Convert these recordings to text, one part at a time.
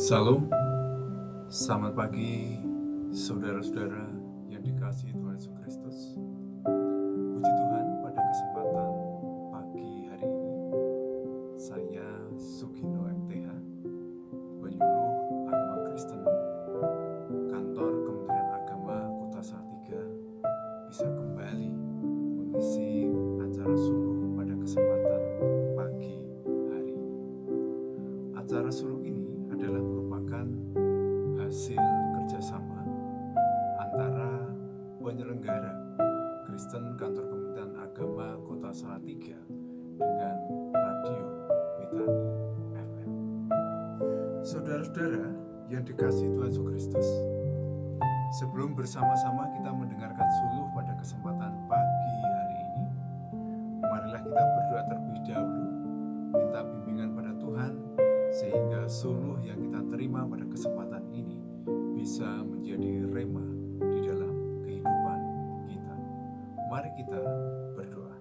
Salam, selamat pagi saudara-saudara yang dikasihi Tuhan Yesus Kristus. Puji Tuhan, pada kesempatan pagi hari ini, saya Sugino MTH, penyuluh agama Kristen, kantor Kementerian Agama Kota Salatiga, bisa kembali mengisi acara suluh pada kesempatan pagi hari ini. Acara suluh ini adalah merupakan hasil kerjasama antara penyelenggara Kristen Kantor Kementerian Agama Kota Salatiga dengan Radio Betani FM. Saudara-saudara yang dikasihi Tuhan Yesus Kristus, sebelum bersama-sama kita mendengarkan suluh pada kesempatan pagi hari ini, marilah kita berdoa terlebih dahulu, minta bimbingan pada Tuhan, sehingga suluh yang kita terima pada kesempatan ini bisa menjadi rema di dalam kehidupan kita. Mari kita berdoa.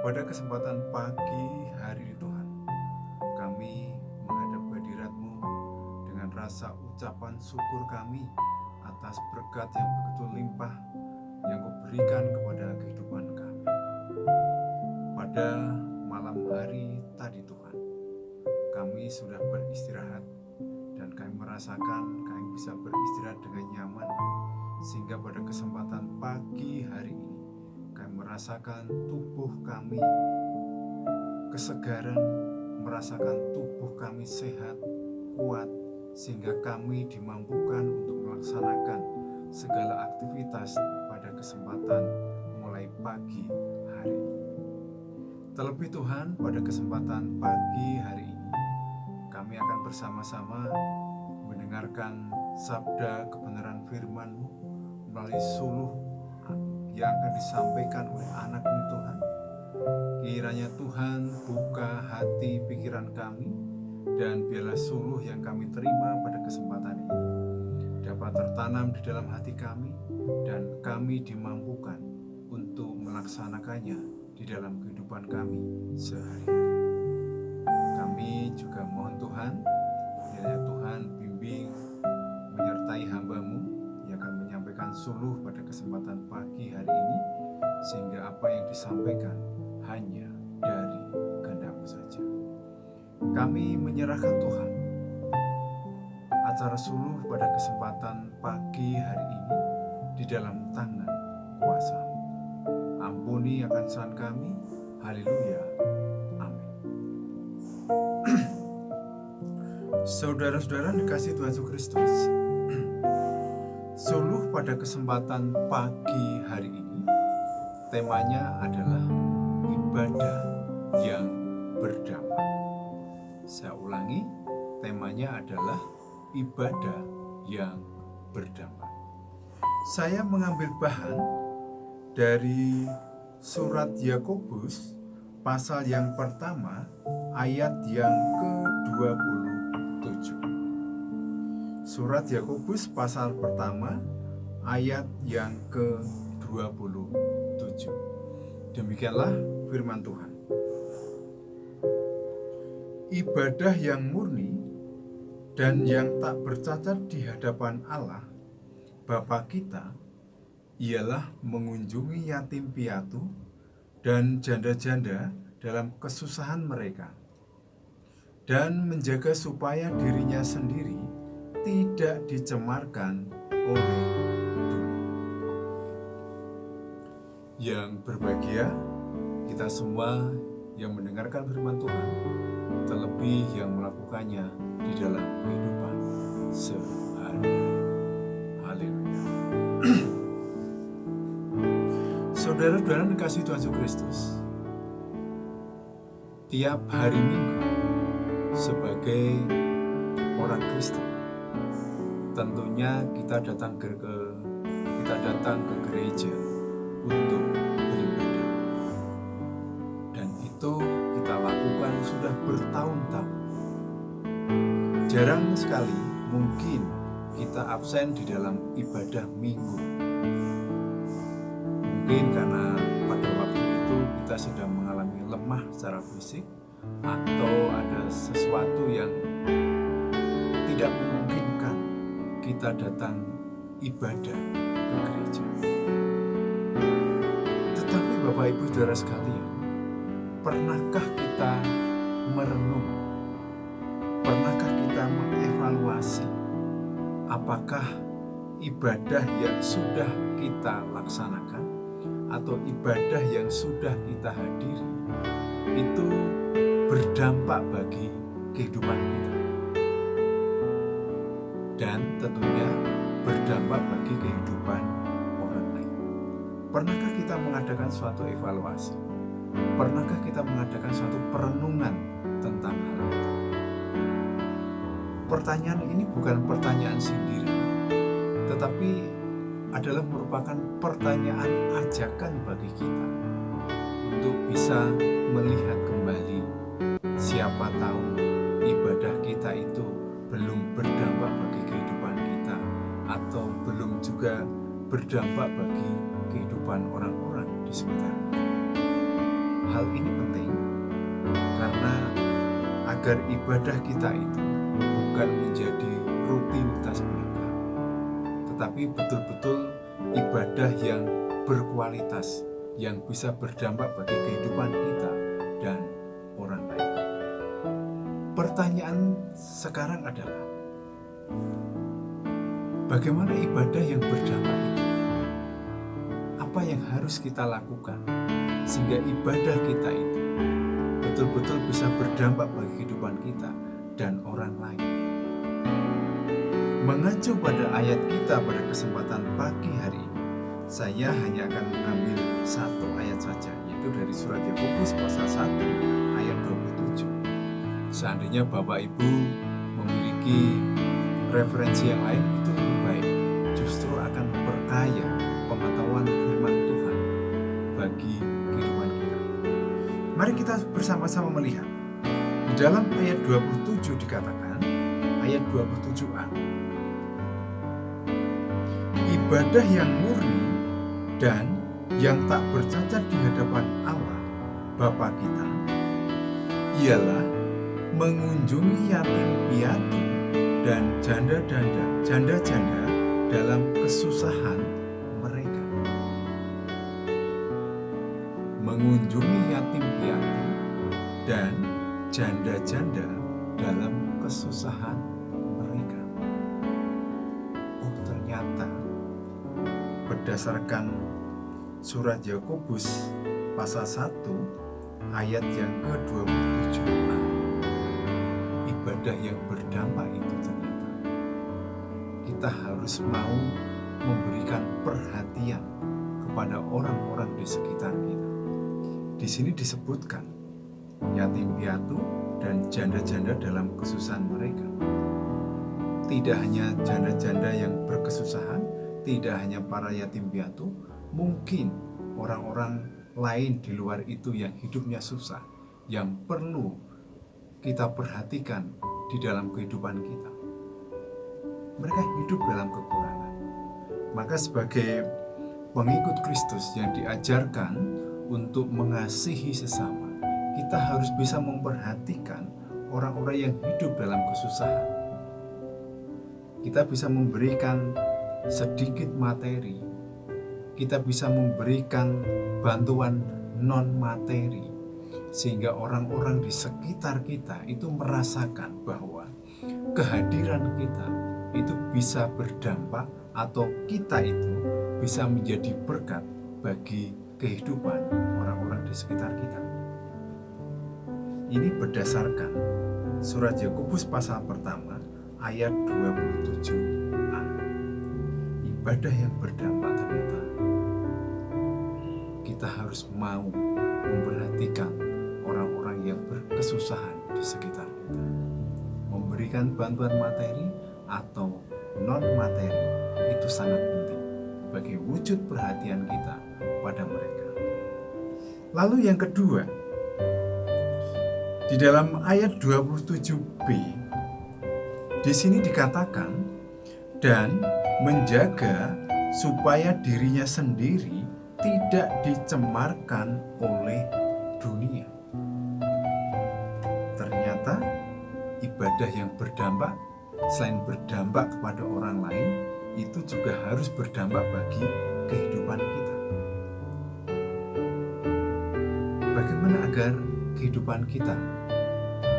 Pada kesempatan pagi hari ini Tuhan, kami menghadap hadirat-Mu dengan rasa ucapan syukur kami atas berkat yang begitu limpah yang Kau berikan kepada kehidupan kami. Pada malam hari tadi Tuhan, kami sudah beristirahat dan kami merasakan kami bisa beristirahat dengan nyaman, sehingga pada kesempatan pagi hari ini kami merasakan tubuh kami kesegaran, merasakan tubuh kami sehat, kuat, sehingga kami dimampukan untuk melaksanakan segala aktivitas pada kesempatan mulai pagi hari ini. Terlebih Tuhan, pada kesempatan pagi hari ini, kami akan bersama-sama mendengarkan sabda kebenaran firman-Mu melalui suluh yang akan disampaikan oleh anak-Mu Tuhan. Kiranya Tuhan buka hati pikiran kami, dan biarlah suluh yang kami terima pada kesempatan ini dapat tertanam di dalam hati kami, dan kami dimampukan untuk melaksanakannya di dalam kehidupan kami sehari-hari. Kami juga mohon Tuhan, kiranya Tuhan bimbing menyertai hamba-Mu yang akan menyampaikan suluh pada kesempatan pagi hari ini, sehingga apa yang disampaikan hanya dari kehendak-Mu saja. Kami menyerahkan Tuhan acara suluh pada kesempatan pagi hari ini di dalam tangan kuasa-Mu. Ampuni akan kesalahan kami. Haleluya. Amin. Saudara-saudara dikasihi Tuhan Yesus Kristus, suluh pada kesempatan pagi hari ini temanya adalah ibadah yang berdampak. Saya ulangi, temanya adalah ibadah yang berdampak. Saya mengambil bahan dari surat Yakobus pasal yang pertama ayat yang ke-27. Surat Yakobus pasal pertama ayat yang ke-27. Demikianlah firman Tuhan. Ibadah yang murni dan yang tak bercacat di hadapan Allah Bapa kita ialah mengunjungi yatim piatu dan janda-janda dalam kesusahan mereka, dan menjaga supaya dirinya sendiri tidak dicemarkan oleh dunia. Yang berbahagia kita semua yang mendengarkan firman Tuhan, terlebih yang melakukannya di dalam kehidupan sehari-hari. Haleluya. Saudara-saudara dikasihi Tuhan Yesus Kristus, tiap hari Minggu sebagai orang Kristen, tentunya kita datang ke gereja untuk beribadah, dan itu kita lakukan sudah bertahun-tahun. Jarang sekali mungkin kita absen di dalam ibadah minggu. Mungkin karena pada waktu itu kita kita sedang mengalami lemah secara fisik, atau ada sesuatu yang tidak memungkinkan kita datang ibadah ke gereja. Tetapi Bapak Ibu Saudara sekalian, pernahkah kita merenung? Pernahkah kita mengevaluasi apakah ibadah yang sudah kita laksanakan atau ibadah yang sudah kita hadiri itu berdampak bagi kehidupan kita, dan tentunya berdampak bagi kehidupan orang lain? Pernahkah kita mengadakan suatu evaluasi? Pernahkah kita mengadakan suatu perenungan tentang hal itu? Pertanyaan ini bukan pertanyaan sindiran, tetapi adalah merupakan pertanyaan ajakan bagi kita untuk bisa melihat kembali, siapa tahu ibadah kita itu belum berdampak bagi kehidupan kita, atau belum juga berdampak bagi kehidupan orang-orang di sekitar kita. Hal ini penting karena agar ibadah kita itu bukan menjadi rutinitas belaka, tetapi betul-betul ibadah yang berkualitas, yang bisa berdampak bagi kehidupan kita dan orang lain. Pertanyaan sekarang adalah, bagaimana ibadah yang berdampak itu? Apa yang harus kita lakukan sehingga ibadah kita itu betul-betul bisa berdampak bagi kehidupan kita dan orang lain? Mengacu pada ayat kita pada kesempatan pagi hari ini, saya hanya akan mengambil satu ayat saja, yaitu dari surat Yakobus pasal 1 ayat 27. Seandainya Bapak Ibu memiliki referensi yang lain, itu lebih baik, justru akan memperkaya pengetahuan firman Tuhan bagi kehidupan kita. Mari kita bersama-sama melihat. Di dalam ayat 27 dikatakan, ayat 27a, ibadah yang murni dan yang tak bercacat di hadapan Allah Bapa kita ialah mengunjungi yatim piatu dan janda-janda dalam kesusahan mereka. Mengunjungi yatim piatu dan janda-janda dalam kesusahan mereka. Oh, ternyata berdasarkan surat Yakobus pasal 1 ayat yang ke-27a, ibadah yang berdampak itu ternyata kita harus mau memberikan perhatian kepada orang-orang di sekitar kita. Di sini disebutkan yatim piatu dan janda-janda dalam kesusahan mereka. Tidak hanya janda-janda yang berkesusahan, tidak hanya para yatim piatu, mungkin orang-orang lain di luar itu yang hidupnya susah, yang perlu kita perhatikan di dalam kehidupan kita. Mereka hidup dalam kekurangan. Maka sebagai pengikut Kristus yang diajarkan untuk mengasihi sesama, kita harus bisa memperhatikan orang-orang yang hidup dalam kesusahan. Kita bisa memberikan sedikit materi, kita bisa memberikan bantuan non-materi, sehingga orang-orang di sekitar kita itu merasakan bahwa kehadiran kita itu bisa berdampak, atau kita itu bisa menjadi berkat bagi kehidupan orang-orang di sekitar kita. Ini berdasarkan surat Yakobus pasal pertama ayat 27a. Ibadah yang berdampak ternyata kita harus mau memperhatikan orang-orang yang berkesusahan di sekitar kita. Memberikan bantuan materi atau non-materi itu sangat penting bagi wujud perhatian kita pada mereka. Lalu yang kedua, di dalam ayat 27b, di sini dikatakan, dan menjaga supaya dirinya sendiri tidak dicemarkan oleh dunia. Ternyata ibadah yang berdampak, selain berdampak kepada orang lain, itu juga harus berdampak bagi kehidupan kita. Bagaimana agar kehidupan kita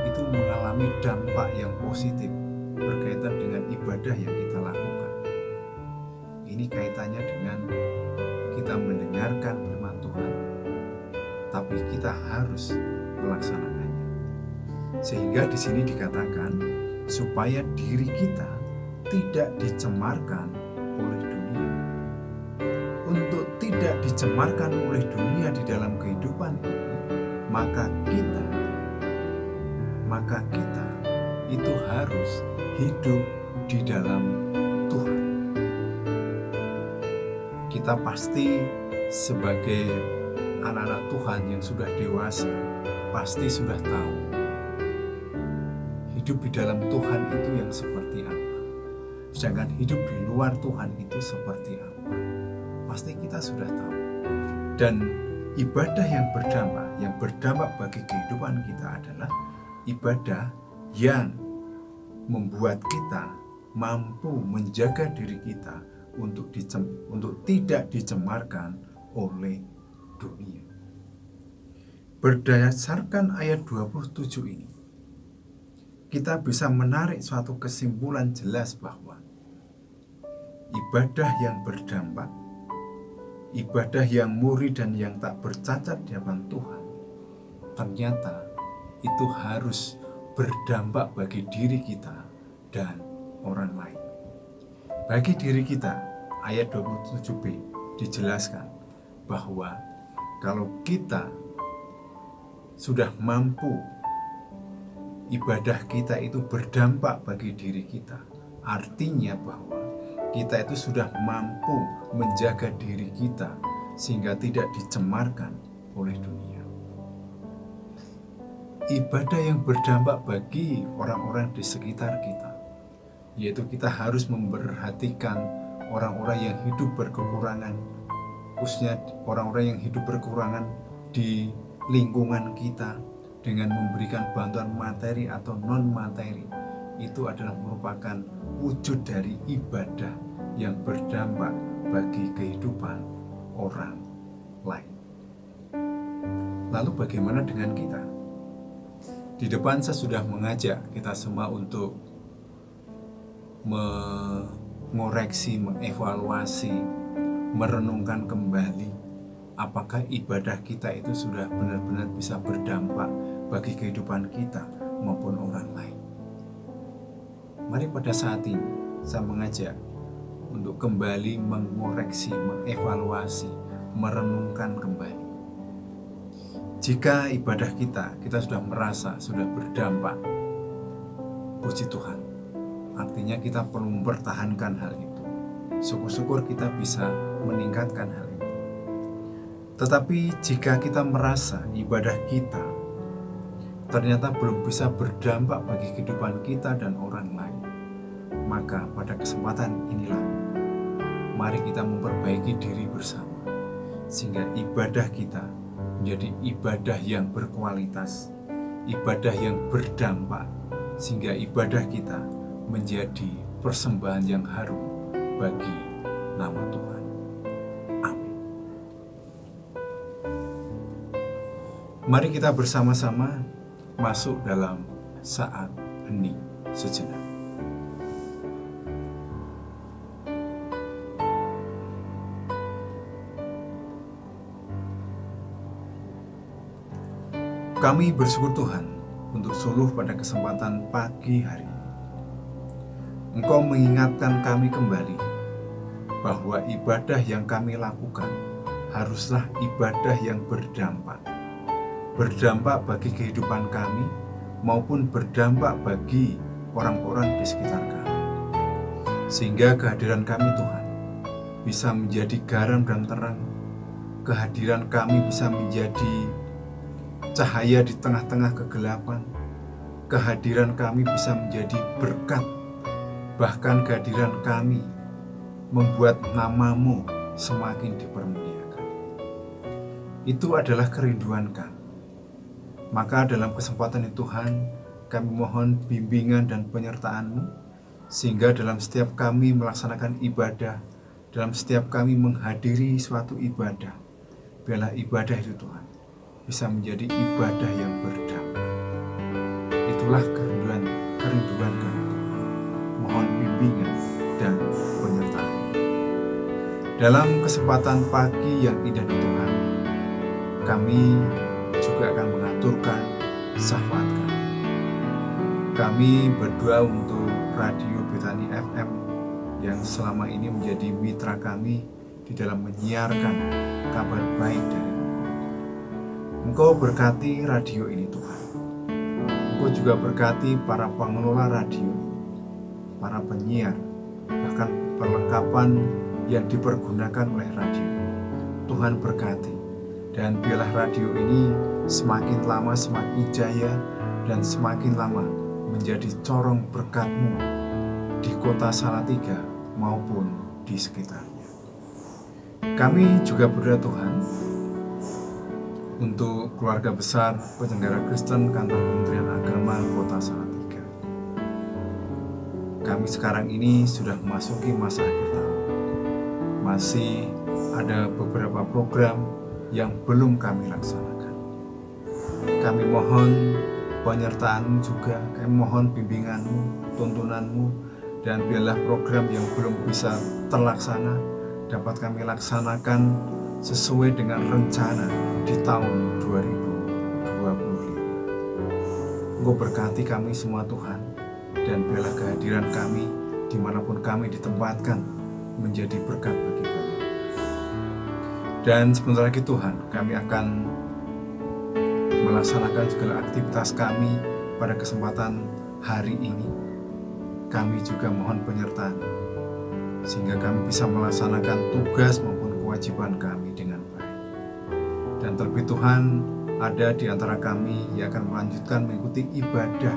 itu mengalami dampak yang positif berkaitan dengan ibadah yang kita lakukan? Ini kaitannya dengan kita mendengarkan firman Tuhan, tapi kita harus melaksanakannya. Sehingga di sini dikatakan supaya diri kita tidak dicemarkan oleh dunia. Untuk tidak dicemarkan oleh dunia di dalam kehidupan ini, maka kita itu harus hidup di dalam Tuhan. Kita pasti sebagai anak-anak Tuhan yang sudah dewasa, pasti sudah tahu hidup di dalam Tuhan itu yang seperti apa. Sedangkan hidup di luar Tuhan itu seperti apa. Pasti kita sudah tahu. Dan ibadah yang berdampak bagi kehidupan kita adalah ibadah yang membuat kita mampu menjaga diri kita untuk tidak dicemarkan oleh dunia. Berdasarkan ayat 27 ini, kita bisa menarik suatu kesimpulan jelas bahwa ibadah yang berdampak, ibadah yang murni dan yang tak bercacat di hadapan Tuhan, ternyata itu harus berdampak bagi diri kita dan orang lain. Bagi diri kita, ayat 27b dijelaskan bahwa kalau kita sudah mampu ibadah kita itu berdampak bagi diri kita, artinya bahwa kita itu sudah mampu menjaga diri kita sehingga tidak dicemarkan oleh dunia. Ibadah yang berdampak bagi orang-orang di sekitar kita, yaitu kita harus memperhatikan orang-orang yang hidup berkekurangan, khususnya orang-orang yang hidup berkekurangan di lingkungan kita, dengan memberikan bantuan materi atau non-materi. Itu adalah merupakan wujud dari ibadah yang berdampak bagi kehidupan orang lain. Lalu bagaimana dengan kita? Di depan saya sudah mengajak kita semua untuk mengoreksi, mengevaluasi, merenungkan kembali apakah ibadah kita itu sudah benar-benar bisa berdampak bagi kehidupan kita maupun orang lain. Mari pada saat ini saya mengajak untuk kembali mengoreksi, mengevaluasi, merenungkan kembali. Jika ibadah kita sudah merasa sudah berdampak, puji Tuhan, artinya kita perlu mempertahankan hal itu. Syukur-syukur kita bisa meningkatkan hal itu. Tetapi jika kita merasa ibadah kita ternyata belum bisa berdampak bagi kehidupan kita dan orang lain, maka pada kesempatan inilah mari kita memperbaiki diri bersama, sehingga ibadah kita menjadi ibadah yang berkualitas, ibadah yang berdampak, sehingga ibadah kita menjadi persembahan yang harum bagi nama Tuhan. Amin. Mari kita bersama-sama masuk dalam saat hening sejenak. Kami bersyukur Tuhan untuk suluh pada kesempatan pagi hari ini. Engkau mengingatkan kami kembali bahwa ibadah yang kami lakukan haruslah ibadah yang berdampak. Berdampak bagi kehidupan kami maupun berdampak bagi orang-orang di sekitar kami. Sehingga kehadiran kami Tuhan bisa menjadi garam dan terang. Kehadiran kami bisa menjadi cahaya di tengah-tengah kegelapan. Kehadiran kami bisa menjadi berkat. Bahkan kehadiran kami membuat nama-Mu semakin dipermuliakan. Itu adalah kerinduan kami. Maka dalam kesempatan ini Tuhan, kami mohon bimbingan dan penyertaan-Mu, sehingga dalam setiap kami melaksanakan ibadah, dalam setiap kami menghadiri suatu ibadah, biarlah ibadah itu Tuhan bisa menjadi ibadah yang berdamai. Itulah kerinduan kami Tuhan. Mohon bimbingan dan penyertaan. Dalam kesempatan pagi yang indah di Tuhan, kami juga akan mengaturkan syafaat kami. Kami berdoa untuk Radio Betani FM yang selama ini menjadi mitra kami di dalam menyiarkan kabar baik dari Engkau berkati radio ini Tuhan. Engkau juga berkati para pengelola radio, para penyiar, bahkan perlengkapan yang dipergunakan oleh radio. Tuhan berkati, dan biarlah radio ini semakin lama semakin jaya dan semakin lama menjadi corong berkat-Mu di kota Salatiga maupun di sekitarnya. Kami juga berdoa Tuhan untuk keluarga besar penyelenggara Kristen Kantor Kementerian Agama Kota Salatiga. Kami sekarang ini sudah memasuki masa akhir tahun. Masih ada beberapa program yang belum kami laksanakan. Kami mohon penyertaan-Mu juga, kami mohon bimbingan-Mu, tuntunan-Mu, dan biarlah program yang belum bisa terlaksana dapat kami laksanakan sesuai dengan rencana di tahun 2025. Engkau berkati kami semua Tuhan, dan biarlah kehadiran kami dimanapun kami ditempatkan menjadi berkat bagi kami. Dan sebentar lagi Tuhan, kami akan melaksanakan segala aktivitas kami pada kesempatan hari ini. Kami juga mohon penyertaan, sehingga kami bisa melaksanakan tugas maupun kewajiban kami dengan baik. Dan terlebih Tuhan, ada di antara kami yang akan melanjutkan mengikuti ibadah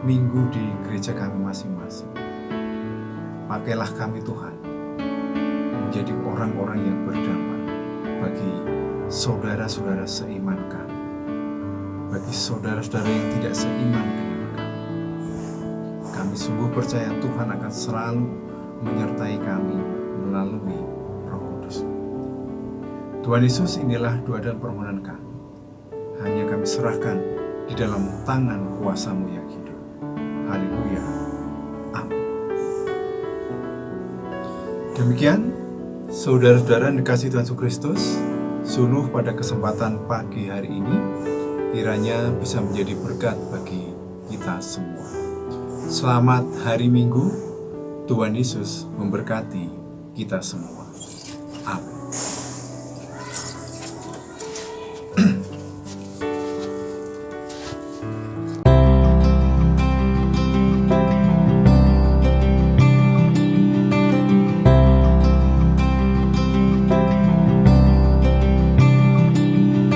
minggu di gereja kami masing-masing. Pakailah kami Tuhan menjadi orang-orang yang berdamai bagi saudara-saudara seiman kami, bagi saudara-saudara yang tidak seiman dengan kami. Kami sungguh percaya Tuhan akan selalu menyertai kami melalui Roh Kudus. Tuhan Yesus, inilah doa dan permohonan kami. Hanya kami serahkan di dalam tangan kuasa-Mu yang hidup. Haleluya. Amin. Demikian, saudara-saudara yang dikasihi Tuhan Yesus Kristus, suluh pada kesempatan pagi hari ini kiranya bisa menjadi berkat bagi kita semua. Selamat hari Minggu. Tuhan Yesus memberkati kita semua.